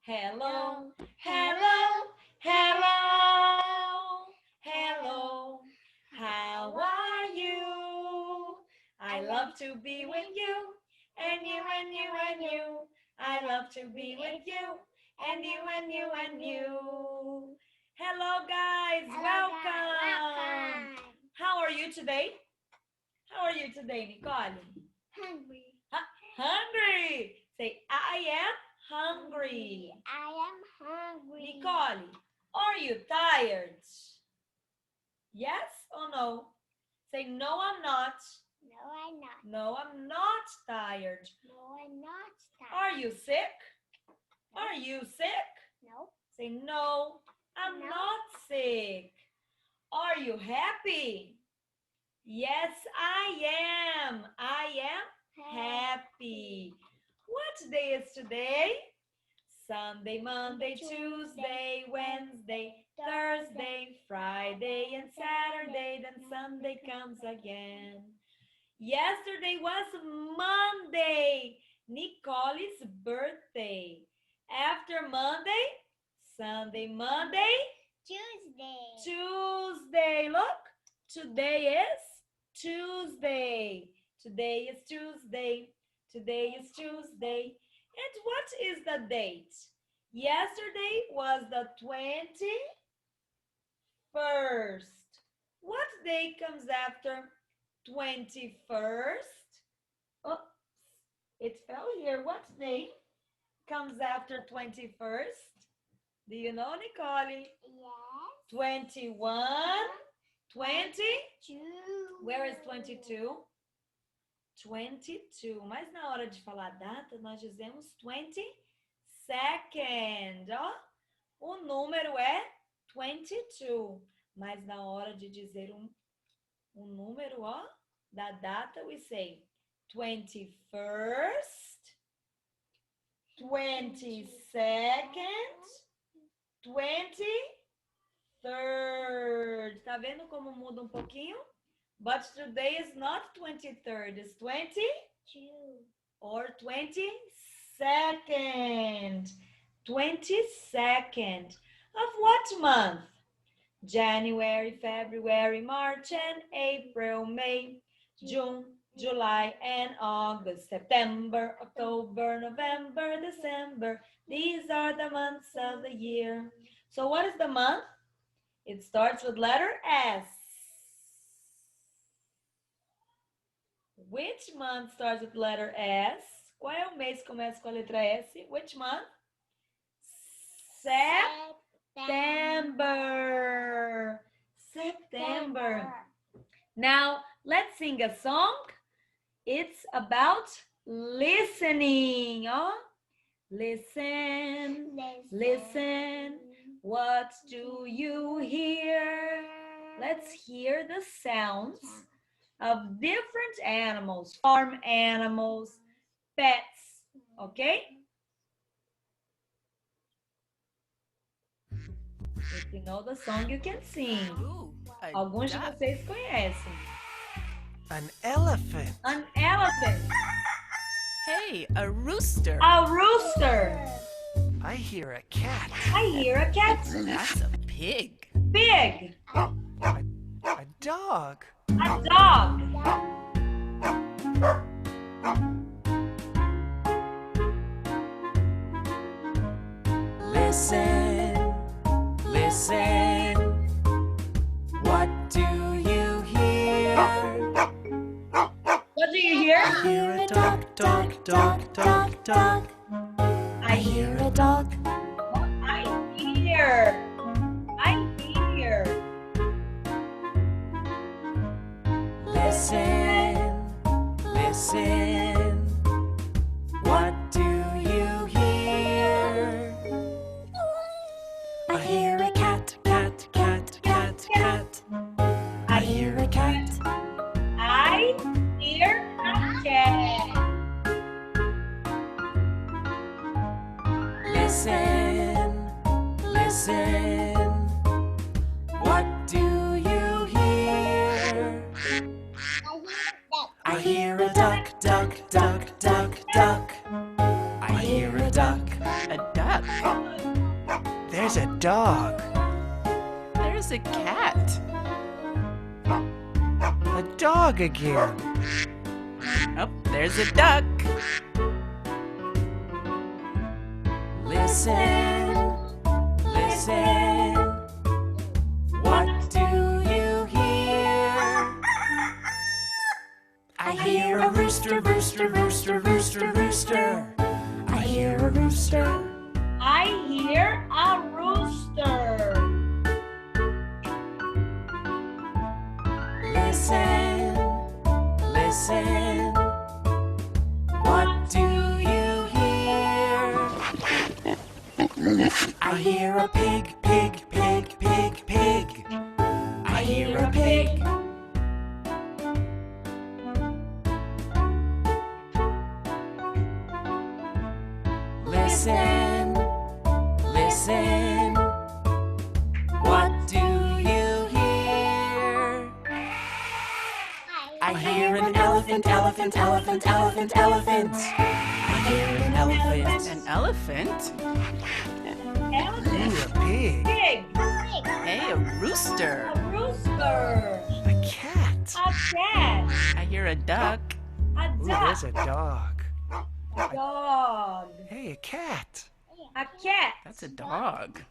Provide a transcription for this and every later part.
Hello, hello, hello, hello. How are you? I love to be with you, and you, and you, and you. I love to be with you, and you, and you, and you. Hello, guys. Welcome. How are you today? How are you today, Nicole? Hungry. Hungry. Say, I am hungry. I am hungry. Nicole, are you tired? Yes or no? Say, no, I'm not. No, I'm not. No, I'm not tired. No, I'm not Are tired. you sick? Are you sick? No. Say, no, I'm No. not sick. Are you happy? Yes, I am. I am happy. What day is today? Sunday, Monday, Tuesday, Wednesday, Thursday, Friday, and Saturday. Then Sunday comes again. Yesterday was Monday, Nicole's birthday. After Monday, Sunday, Monday, Tuesday. Look, today is Tuesday. Today is Tuesday. Today is Tuesday. And what is the date? Yesterday was the 21st. What day comes after 21st? Oh, it fell here. What day comes after 21st? Do you know, Nicole? Yes. 21, 20. 2. Where is 22? 22. Mas na hora de falar a data, nós dizemos 22nd. Ó, o número é 22. Mas na hora de dizer um número, ó, da data, we say 21st, 22nd, 23rd. Tá vendo como muda um pouquinho? But today is not 23rd, it's 2. or 22nd. 22nd of what month? January, February, March, and April, May, June, July, and August, September, October, November, December. These are the months of the year. So what is the month? It starts with letter S. Which month starts with letter S? Qual é o mês que começa com a letra S? Which month? September. September. Now, let's sing a song. It's about listening. Oh? Listen, listen. What do you hear? Let's hear the sounds of different animals, farm animals, pets, okay? If you know the song, you can sing. Alguns de vocês conhecem. An elephant. An elephant. Hey, a rooster. A rooster. I hear a cat. I hear a cat. That's a pig. Pig. A dog. A dog. Listen, listen. What do you hear? What do you hear? I hear a dog, dog, dog, dog, dog. I hear a dog. I hear. I hear. Listen, listen. What do you hear? I hear a cat, cat, cat, cat, cat. I hear a cat. I hear a cat. Listen, listen. What do you hear? I hear a duck, duck, duck, duck, duck. I hear a duck, a duck. There's a dog. There's a cat. A dog again. Oh, there's a duck. Listen, listen. What do you hear? I hear a rooster, rooster, rooster, rooster, rooster. I hear a rooster. I hear a rooster. Listen, listen. What do you hear? I hear a pig, pig, pig, pig, pig. I hear a pig. Listen, listen. What do you hear? I hear an elephant, elephant, elephant, elephant, elephant. I hear an elephant. An elephant? Ooh, a pig. Pig. Hey, a rooster. A rooster. A cat. A cat. I hear a duck. A Ooh, duck. there's a dog. Dog. Hey, a cat. A cat. That's a dog.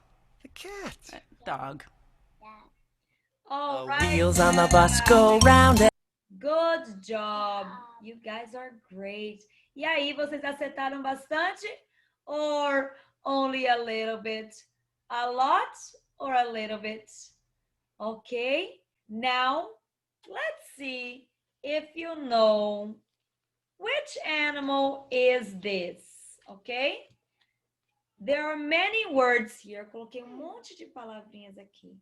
A cat. Dog. All right. Wheels on the bus go round and Good job. You guys are great. E aí, vocês acertaram bastante? Or only a little bit? A lot or a little bit? Okay. Now, let's see if you know which animal is this, okay? There are many words here. Eu coloquei monte de palavrinhas aqui.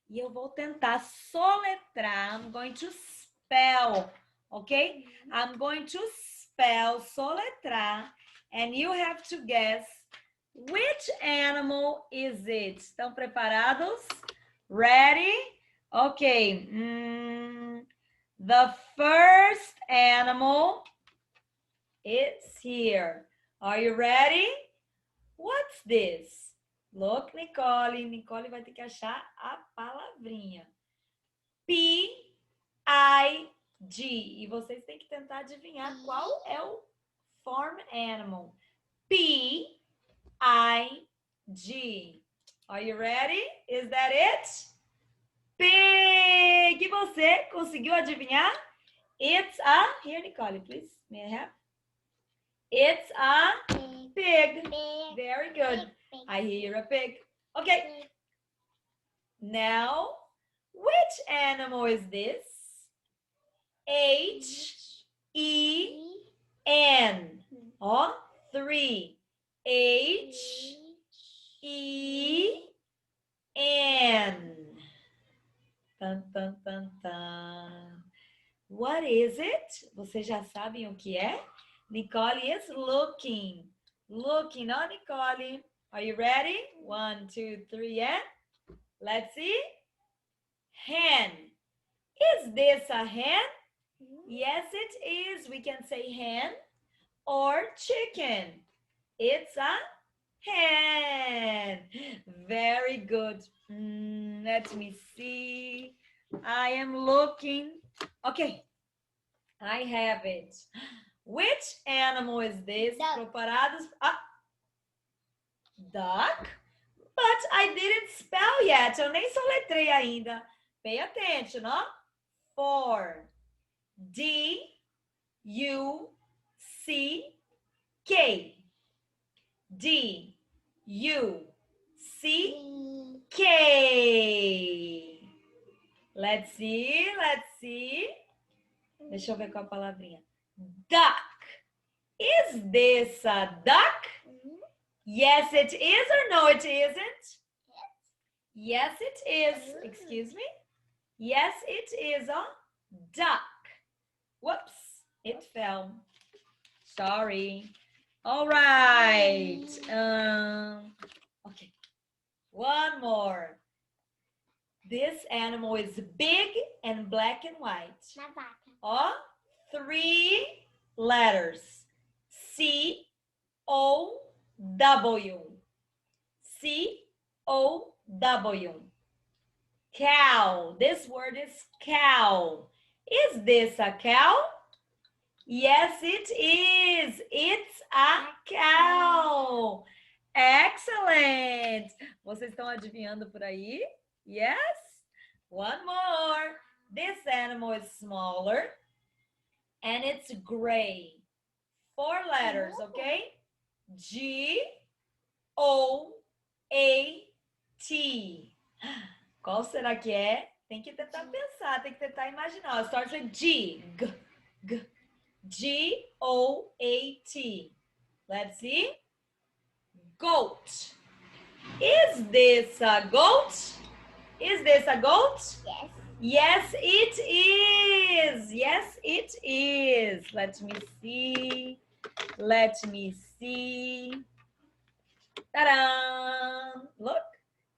E eu vou tentar soletrar. I'm going to spell, okay? I'm going to spell, soletrar, and you have to guess which animal is it. Estão preparados? Ready? Okay. The first animal is here. Are you ready? What's this? Look, Nicole. Nicole vai ter que achar a palavrinha. P-I-G. E vocês têm que tentar adivinhar qual é o farm animal. P-I-G. Are you ready? Is that it? Pig! E você conseguiu adivinhar? It's a... Here, Nicole, please. May I have? It's a pig. Very good. I hear a pig. Okay. Now, which animal is this? H-E-N. Ó, 3. H-E-N. Tan, tan, tan, tan. What is it? Vocês já sabem o que é? Nicole is looking. Looking, ó, Nicole. Are you ready? 1, 2, 3, and let's see. Hen. Is this a hen? Yes, it is. We can say hen or chicken. It's a hen. Very good. Let me see. I am looking. Okay. I have it. Which animal is this? Duck. Preparados? Ah. Duck? But I didn't spell yet. Eu nem soletrei ainda. Pay attention, ó. 4. D-U-C-K. D-U-C-K. Let's see, let's see. Deixa eu ver qual a palavrinha. Duck. Is this a duck? Yes, it is, or no, it isn't? Yes, it is. Excuse me. Yes, it is a duck. Whoops, it fell. Sorry. All right. Okay. One more. This animal is big and black and white. Ó, 3 letters. C-O-W. C-O-W. Cow. This word is cow. Is this a cow? Yes, it is. It's a cow. Excellent. Vocês estão adivinhando por aí? Yes? One more. This animal is smaller and it's gray. 4 letters, okay? G-O-A-T. Qual será que é? Tem que tentar pensar, tem que tentar imaginar. Starts with G. G. G-O-A-T. Let's see. Goat. Is this a goat? Is this a goat? Yes. Yes, it is. Yes, it is. Let me see. Let me see. Ta-da! Look,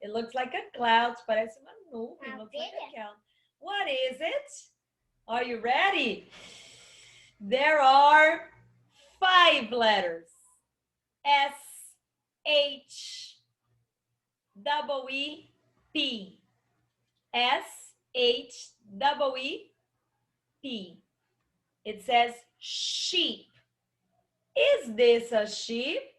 it looks like a cloud. Parece uma nuvem. Looks like a cloud. What is it? Are you ready? There are 5 letters. S-H-E-E-P. S-H-E-E-P. It says sheep. Is this a sheep?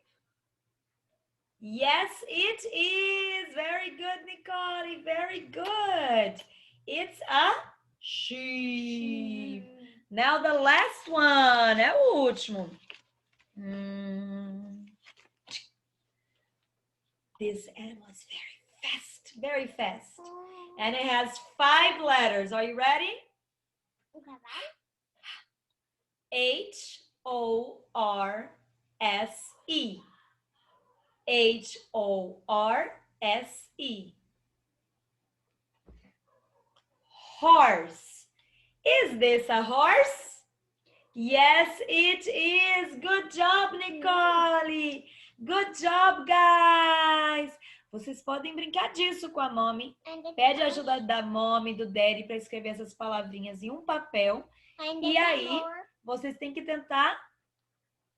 Yes, it is. Very good, Nicole. Very good. It's a sheep. Now the last one. É o último. This animal is very fast. And it has 5 letters. Are you ready? H-O-R-S-E. H-O-R-S-E. Horse. Is this a horse? Yes, it is. Good job, Nicole. Good job, guys. Vocês podem brincar disso com a Mommy. Pede a ajuda da Mommy, do Daddy, para escrever essas palavrinhas em um papel. E aí, vocês têm que tentar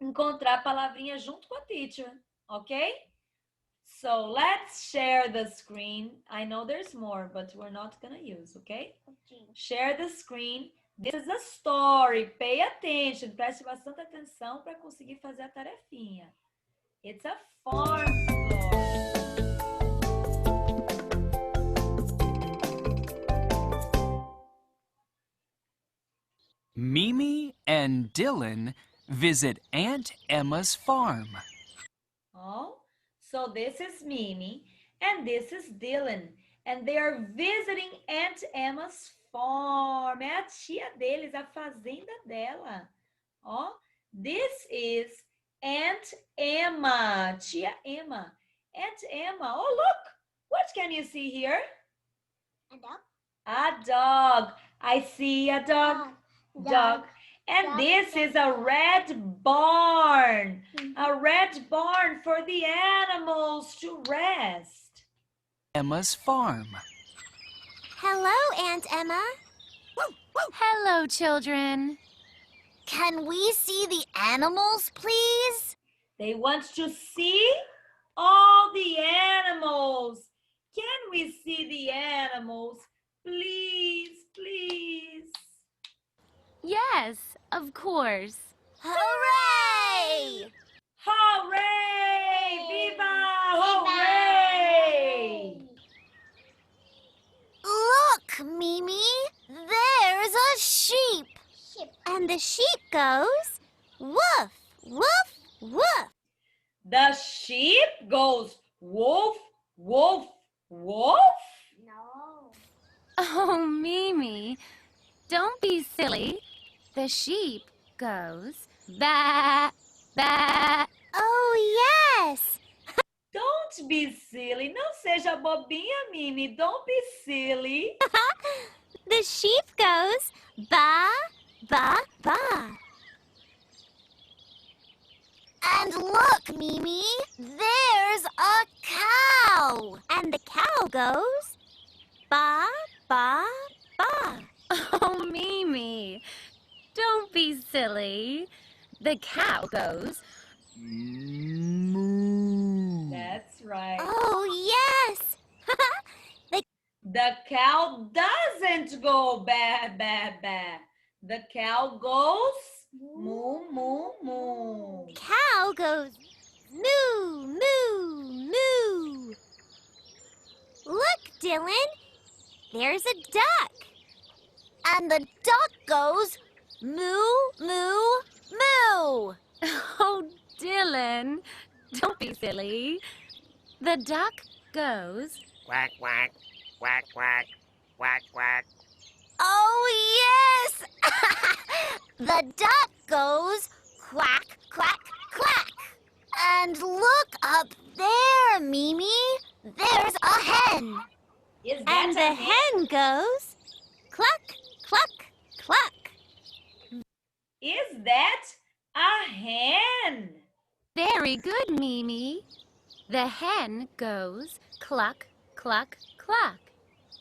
encontrar palavrinhas junto com a teacher, ok? So, let's share the screen. I know there's more, but we're not gonna use, ok? Share the screen. This is a story. Pay attention. Preste bastante atenção para conseguir fazer a tarefinha. It's a farm story. Mimi and Dylan visit Aunt Emma's farm. Oh, so this is Mimi and this is Dylan. And they are visiting Aunt Emma's farm. É a tia deles, a fazenda dela. Ó, this is Aunt Emma. Tia Emma. Aunt Emma. Oh, look. What can you see here? A dog. A dog. I see a dog. Dog. And Dog. this is a red barn. A red barn for the animals to rest. Emma's farm. Hello, Aunt Emma. Hello, children. Can we see the animals, please? They want to see all the animals. Can we see the animals? Please, please. Yes, of course. Hooray! Hooray! Viva! Hooray! Look, Mimi. There's a sheep. And the sheep goes, woof, woof, woof. The sheep goes woof, woof, woof. No. Oh, Mimi, don't be silly. The sheep goes ba, ba. Oh, yes. Don't be silly. Não seja bobinha, Mimi. Don't be silly. The sheep goes ba, ba, ba. And look, Mimi, there's a cow. And the cow goes ba, ba, ba. Oh, Mimi, don't be silly. The cow goes. Moo. That's right. Oh, The cow doesn't go ba, ba, ba. The cow goes moo, moo, moo. Cow goes moo, moo, moo. Look, Dylan, there's a duck. And the duck goes moo, moo, moo. Oh, Dylan, don't be silly. The duck goes. Quack, quack, quack, quack, quack, quack. Oh, yes! The duck goes quack, quack, quack. And look up there, Mimi. There's a hen. Is that And a the hen goes cluck, cluck, cluck. Is that a hen? Very good, Mimi. The hen goes cluck, cluck, cluck.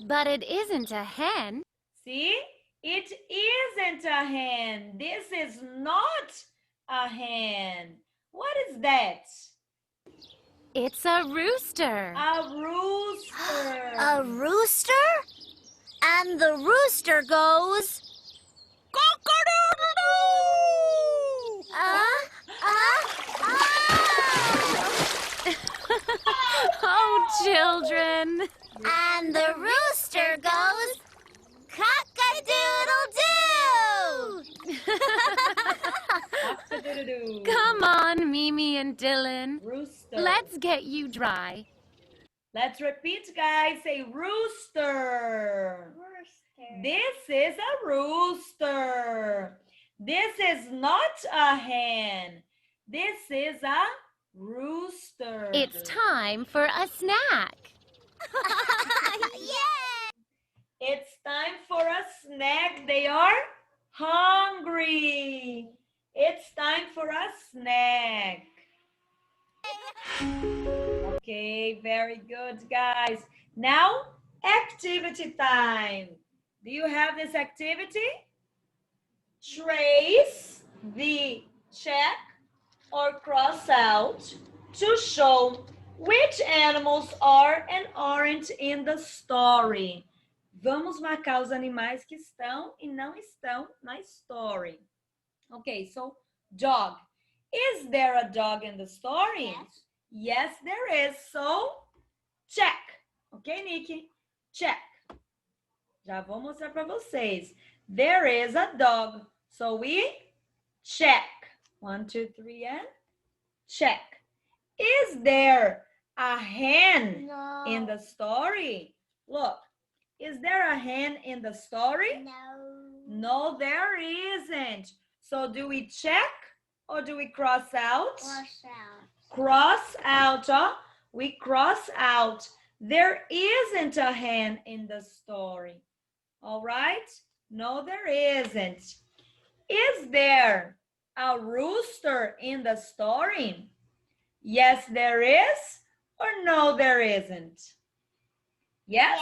But it isn't a hen. See? It isn't a hen. This is not a hen. What is that? It's a rooster. A rooster. A rooster? And the rooster goes cock-a-doodle-doo. Oh, children. And the rooster goes cock-a-doodle-doo. Cock-a-doodle-doo. Come on, Mimi and Dylan. Rooster. Let's get you dry. Let's repeat, guys. Say rooster. Rooster. This is a rooster. This is not a hen. This is a rooster. It's time for a snack. Yeah. It's time for a snack. They are hungry. It's time for a snack. Okay, very good, guys. Now, activity time. Do you have this activity? Trace the check or cross out to show which animals are and aren't in the story. Vamos marcar os animais que estão e não estão na story. Okay, so dog. Is there a dog in the story? Yes. Yes, there is. So, check. Ok, Nikki? Check. Já vou mostrar para vocês. There is a dog. So, we check. 1, 2, 3, and check. Is there a hen No. in the story? Look, is there a hen in the story? No. No, there isn't. So, do we check or do we cross out? Cross out. Cross out. We cross out. There isn't a hen in the story. All right? No, there isn't. Is there a rooster in the story? Yes, there is. Or no, there isn't. Yes?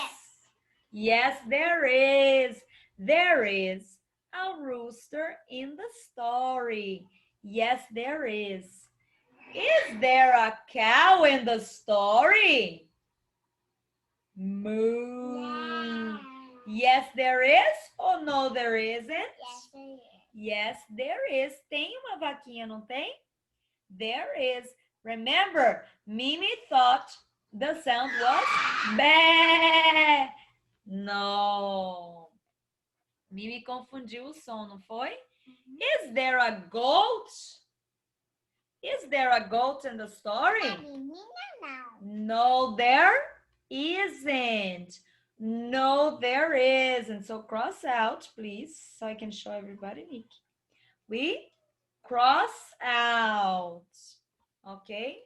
Yes, there is. There is a rooster in the story. Yes, there is. Is there a cow in the story? Moo. Yeah. Yes, there is. Or no, there isn't? Yes, there is. Yes, there is. Tem uma vaquinha, não tem? There is. Remember, Mimi thought the sound was bé. No. Mimi confundiu o som, não foi? Is there a goat? Is there a goat in the story? No, there isn't. No, there isn't. So cross out, please, so I can show everybody, Nikki. We cross out. Ok?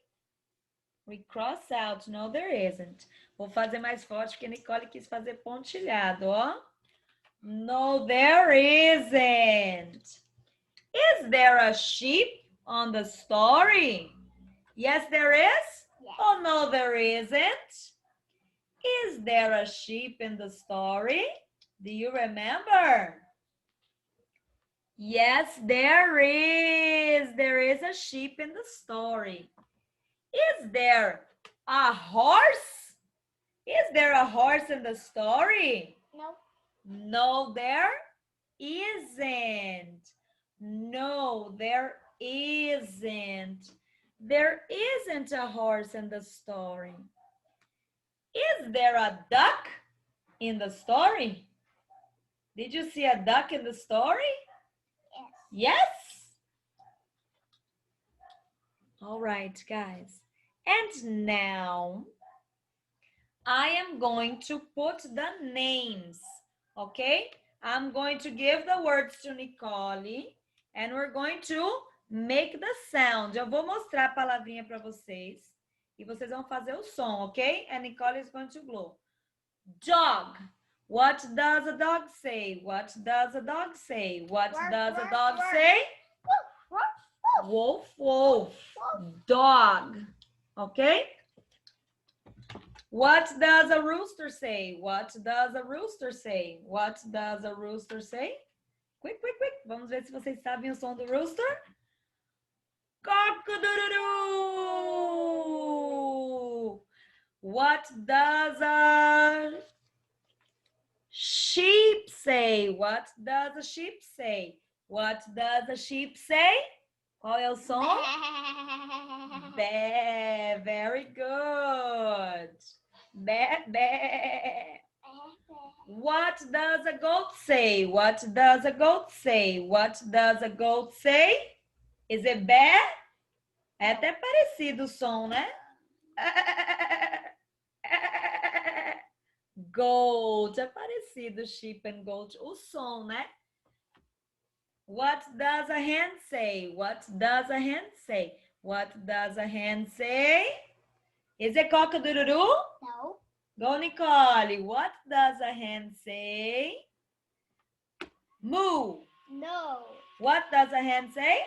We cross out. No, there isn't. Vou fazer mais forte porque a Nicole quis fazer pontilhado, ó. No, there isn't. Is there a sheep on the story? Yes, there is. Yes. Oh, no, there isn't. Is there a sheep in the story? Do you remember? Yes, there is. There is a sheep in the story. Is there a horse Is there a horse in the story? No. No, there isn't. No, there isn't. There isn't a horse in the story. Is there a duck in the story? Did you see a duck in the story? Yes. Yes? All right, guys. And now I am going to put the names, okay? I'm going to give the words to Nicole and we're going to make the sound. Eu vou mostrar a palavrinha para vocês e vocês vão fazer o som, ok? And Nicole is going to blow. Dog. What does a dog say? What does a dog say? What does a dog say? Wolf, wolf. Dog. Okay? What does a rooster say? What does a rooster say? What does a rooster say? Quick, quick, quick. Vamos ver se vocês sabem o som do rooster. Cock-a-doodle-doo. What does a sheep say? What does a sheep say? What does a sheep say? Qual é o som? Bé. Very good. Bé, bé. What does a goat say? What does a goat say? What does a goat say? Is it bé? É até parecido o som, né? Goat. É parecido sheep and goat. O som, né? What does a hen say? What does a hen say? What does a hen say? Is it cock-a-doodle-doo? No. Go, Nicole. What does a hen say? Moo. No. What does a hen say?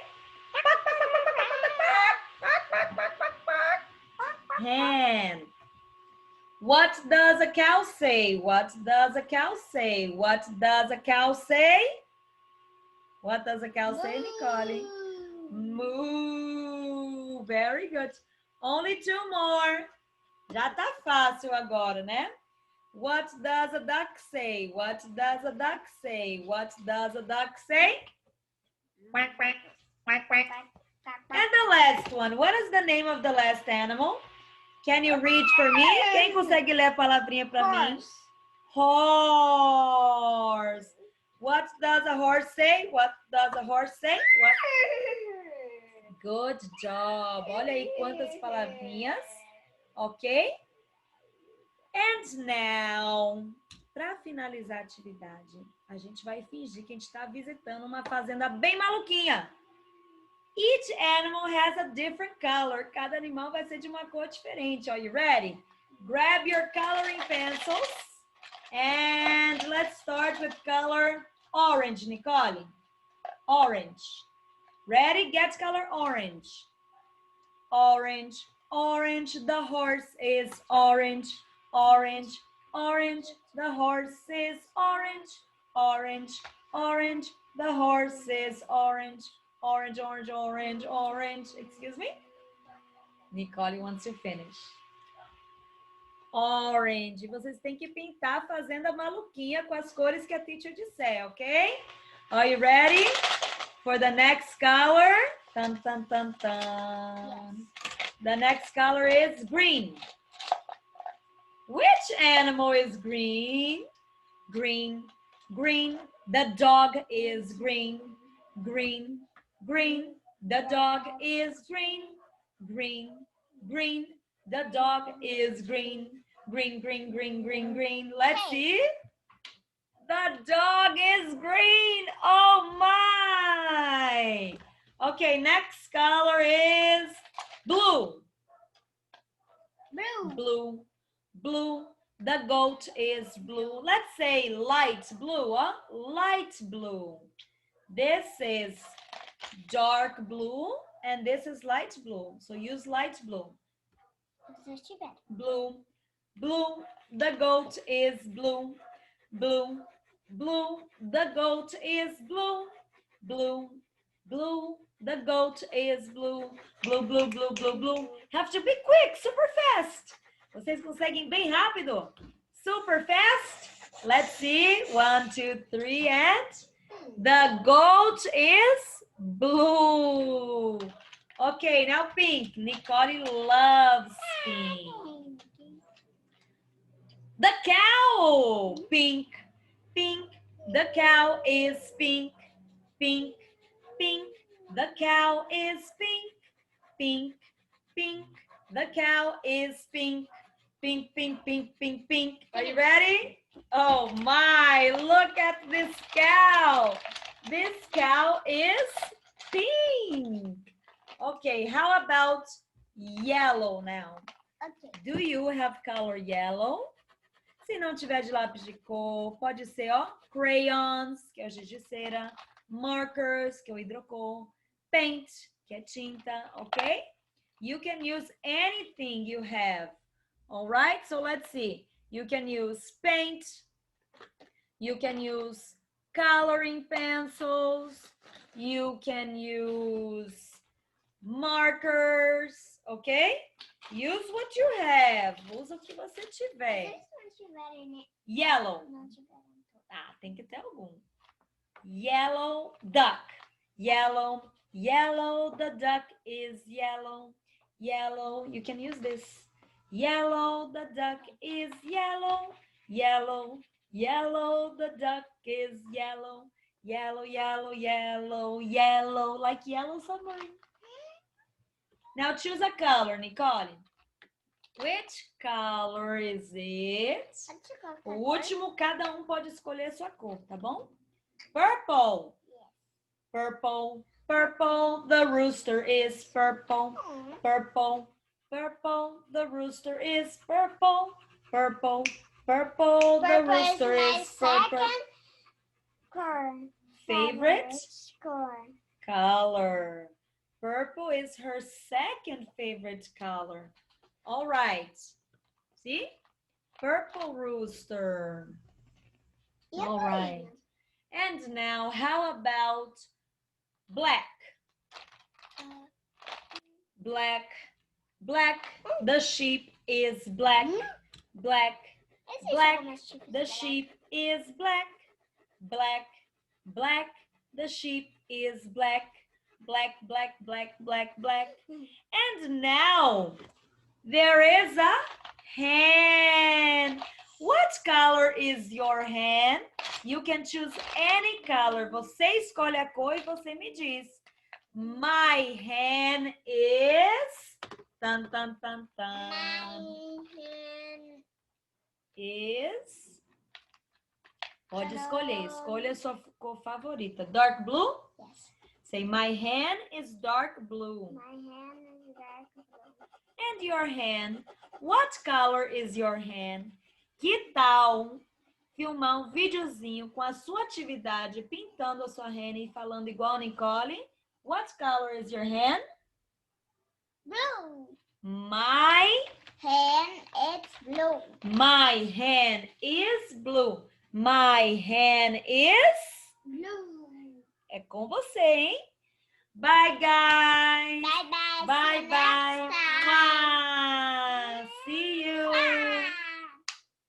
Hen. What does a cow say? What does a cow say? What does a cow say? What does a cow say, Nicole? Moo. Very good. Only two more. Já tá fácil agora, né? What does a duck say? What does a duck say? What does a duck say? Quack, quack, quack, quack. And the last one. What is the name of the last animal? Can you read for me? Quem consegue ler a palavrinha para mim? Horse. What does a horse say? What does a horse say? What? Good job. Olha aí quantas palavrinhas. Ok? And now, para finalizar a atividade, a gente vai fingir que a gente está visitando uma fazenda bem maluquinha. Each animal has a different color. Cada animal vai ser de uma cor diferente. Are you ready? Grab your coloring pencils. And let's start with color orange, Nicole. Orange. Ready? Get color orange. Orange, orange. The horse is orange. Orange, orange. The horse is orange. Orange, orange. The horse is orange. Orange, orange, orange, orange. Excuse me? Nicole wants to finish. Orange. Vocês têm que pintar a fazenda maluquinha com as cores que a teacher disser, ok? Are you ready for the next color? Dun, dun, dun, dun. The next color is green. Which animal is green? Green, green. The dog is green, green, green. The dog is green, green, green. The dog is green, green, green, green, green, green. Let's see. The dog is green. Oh my. Okay, next color is blue. Blue. Blue, blue. The goat is blue. Let's say light blue, huh? Light blue. This is dark blue and this is light blue. So use light blue. Blue, blue. The goat is blue. Blue, blue. The goat is blue. Blue, blue. The goat is blue. Blue, blue, blue, blue, blue. Have to be quick, super fast. Vocês conseguem bem rápido? Super fast? Let's see. 1, 2, 3, and the goat is blue. Okay, now pink. Nicole loves pink. The cow. Pink, pink. The cow is pink, pink, pink. The cow is pink, pink, pink. The cow is pink, pink, pink, pink, pink, pink. Are you ready? Oh my, look at this cow. This cow is pink. Okay, how about yellow now? Okay. Do you have color yellow? Se não tiver de lápis de cor, pode ser, ó, crayons, que é o giz de cera, markers, que é o hidrocor, paint, que é tinta, ok? You can use anything you have, all right? So let's see. You can use paint, you can use coloring pencils, you can use markers, ok? Use what you have. Usa o que você tiver. Yellow. Ah, tem que ter algum. Yellow duck. Yellow. Yellow. The duck is yellow. Yellow. You can use this. Yellow. The duck is yellow. Yellow. Yellow. The duck is yellow. Yellow, yellow, yellow, yellow. Like yellow submarine. Now choose a color, Nicole. Which color is it? O último, cada um pode escolher a sua cor, tá bom? Purple. Purple. Purple. The rooster is purple. Purple. Purple. The rooster is purple. Purple. Purple. The rooster is purple. Favorite color. Purple is her second favorite color. All right. See? Purple rooster. All right. And now, how about black? Black. Black. The sheep is black. Black. Black. The sheep is black. Black. Black. The sheep is black. Black, black, black, black, black. And now, there is a hen. What color is your hen? You can choose any color. Você escolhe a cor e você me diz. My hen is... Tan, tan, tan, tan. My hen Is... Pode escolher. Escolha a sua cor favorita. Dark blue? Yes. Say, my hen is dark blue. My hen is dark blue. And your hen? What color is your hen? Que tal filmar um videozinho com a sua atividade, pintando a sua hen e falando igual a Nicole? What color is your hen? Blue. My Hen is blue. hen is blue. My hen is... Blue. É com você, hein? Bye, guys! Bye bye. Bye, See you bye! next time. Mwah!